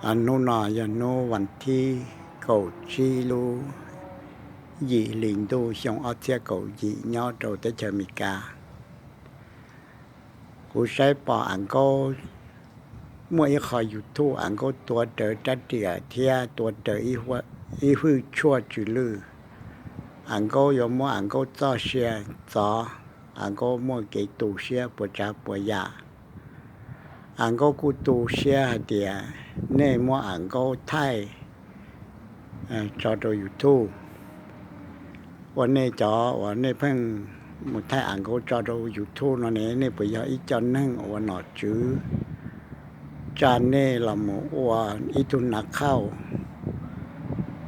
อันนู้นยันโนวันที่เก่าชีลูยีลิงดูชงอาเซียเก่ายีย่อโตเตเชมิกากูใช้ปออังก็เมื่อคอยอยู่ทู่อังก็ตัวเตอจัดเดียเทียตัวเตออีหื้อชั่วจืลืออังก็ยมว่าอังก็จ่อเชียจ่ออังก็มั่วเกตูเชียปวดจ้าปวดยาอังก็กูตูเชียเดียเน่มั่วอังก็ไทยจอตัวอยู่ทู่วันนี้จอวันนี้เพิ่งมุดไทยอังก็จอตัวอยู่ทู่นั่นเองนี่ไปยาอีจันนึงวันหนอจื้อจานเน่ละหมูวันอีตุนนักเข้า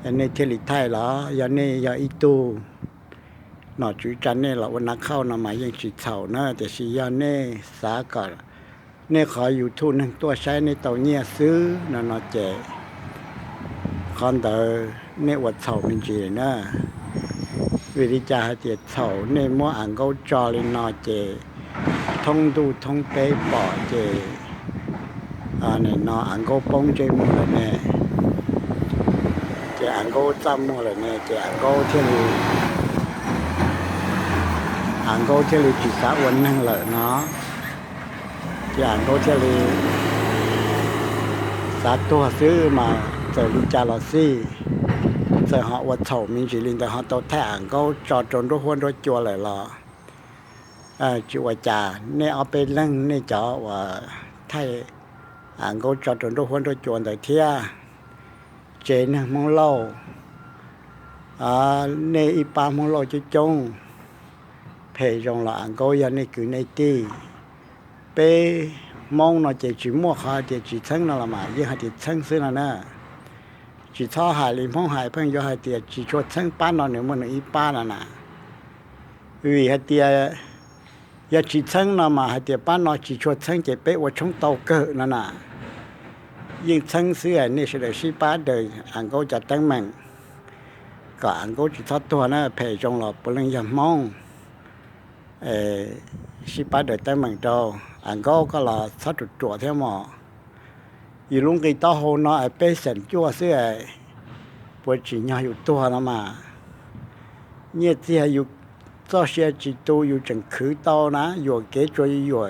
อันนี้เทลิไทยเหรอยาเน่ยาอีตูหนอจื้อจานเน่ละวันนักเข้านะหมายยังจิตเฉานะแต่สิยาเน่สากัดเน่ขออยู่ทุนนึงตัวใช้ในเตาเนี่ยซื้อนอนเจคอนเตอร์เน่วัดเฉาเป็นจีนะวิริจาเตียเฉาเน่มัวอ่างเขาจอลินอเจท่องดูท่องเป๊ะปอเจเนี่ยนออ่างเขาป้องเจมัวเลยเน่เจอ่างเขาจำมัวเลยเน่เจอ่างเขาเที่ยวอ่างเขาเที่ยวจิตสะวันนั่งเลยเนาะอย่างโรเทลีสาตัวซื้อมาเจอลิจาลอซี่เจอhọวัดเฉามินจิลินแต่họตัวแท้งเขาจอดจนทุกคนรถจัวเลยล่ะจัวจ่าเนี่ยเอาไปเล่นเนี่ยจ่อว่าไทยเขาจอดจนทุกคนรถจัวแต่เที่ยเจนมองเล่าเนี่ยอีปามองเล่าจะจงเพยจงละเขายันนี่คือในที่ไปมองน่ะจะจีมัวขาจะจีชั้งนั่นละมายังหาที่ชั้งซื้อนั่นนะจีท่อหายลิมห้องหายเพิ่งยอหายเตียจีชดชั้งป้านนอนเนี่ยมันอีป้านั่นน่ะวิหายเตียยาจีชั้งนั่นมาหายเตียป้านนอนจีชดชั้งจะเป๊ะว่าช่องเตาเกิดนั่นน่ะยิ่งชั้งซื้อนี่เฉลยชีป้าเดินอังก็จะตั้งมั่งก็อังก็จีท่อตัวน่ะเพยจงหลอกปลังยามองชีป้าเดินตั้งมั่งโตอันก็ละสัตว์ตัวเท่าหมออยู่ลุงกีต้าโหนอไปเส้นจั่วเสื้อปวดจีนอยู่ตัวนะมาเนี่ยเสียอยู่ก็เสียจีตัวอยู่จังคือโตนะอยู่เกจอยอยู่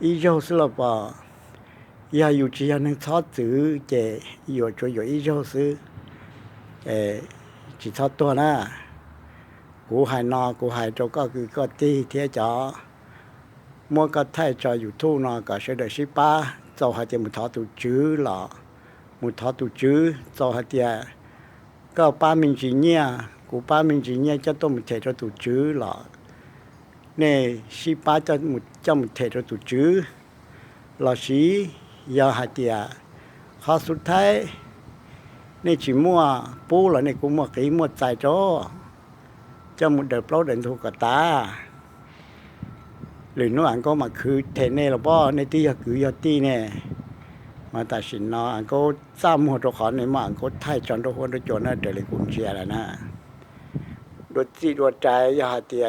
อีเจ้าสิละป่ะอย่าอยู่จีนึงทอดซื้อเจอยู่จอยอยู่อีเจ้าซื้อจีทอดตัวนะกูหายนอกูหายโจก็คือก็ตีเทียจ๋อมัวก็ไทยจออยู่ทุ่งนอก็เสด็จสิป้าเจ้าหาเตียมุทอตุจื้อหล่อมุทอตุจื้อเจ้าหาเตียก็ป้ามินจีเนี่ยกูป้ามินจีเนี่ยจะต้องมุเทจตุจื้อหล่อเนี่ยสิป้าจะมุเทจตุจื้อหล่อสียาหาเตียข้อสุดท้ายเนี่ยจีมัวปูหล่อเนี่ยกูมัวกี่มัวใจจ้อจะมุเดือดเปล่าเดินถูกกตาหรือนู้อันก็มาคือเทนเน่หรือเปล่าในที่คือยอดที่เนี่ยมาตัดสินเนาะอันก็ซ้ำหัวตัวขอในมาอันก็ไทยจนทุกคนทุกจนน่ะเดลิกุนเชียแล้วนะดวจีดวใจยาเตีย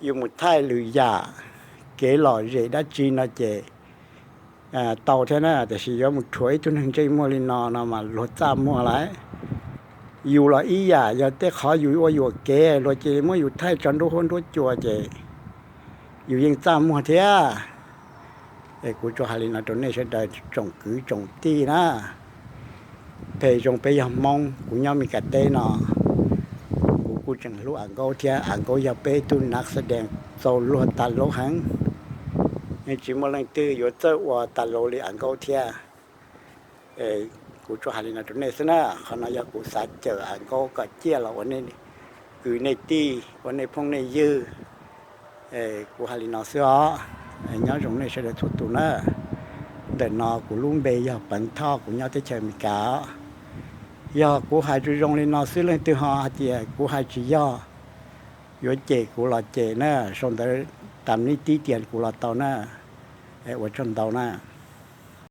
อยู่มุดไทยหรือยาเกหล่อเจดัชจีนะเจเต่าเท่านั้นแต่สิยอมุดถวยจนถึงใจมัวลินอนะมาลดซ้ำมัวอะไรอยู่ละอียาอย่าเตะขออยู่ว่าอยู่เกลดเจมัวอยู่ไทยจนทุกคนทุกจัวเจอยู่ยังจำมัวเทียกูจะหาลินาตัวนี้ใช้ได้จงกือจงตีนะเพยจงไปยามองกูยังมีกระเตนอกูจังรู้อ่างเขาเทียอ่างเขาอย่าไปตุนนักแสดงโซโลตัดโลหังไอ้จิมลังตื้ออยู่เจ้าว่าตัดโลเลยอ่างเขาเทียกูจะหาลินาตัวนี้ซะนะขณะยากูสัตเจออ่างเขาก็เจี๊ยเราวันนี้คือในตีวันนี้พงในยื้อกูหาลินอเสือnhớ trong này sẽ được thuốc tụ nữa để nó của luôn bây giờ bận thọ của nhau tới chơi mình cả giờ của hai chú trong này nó xứ lên từ họ thì của hai chị do rồi chị của là chị nữa xong tới tầm ní tí tiền của là tàu nữa ở trong tàu nữa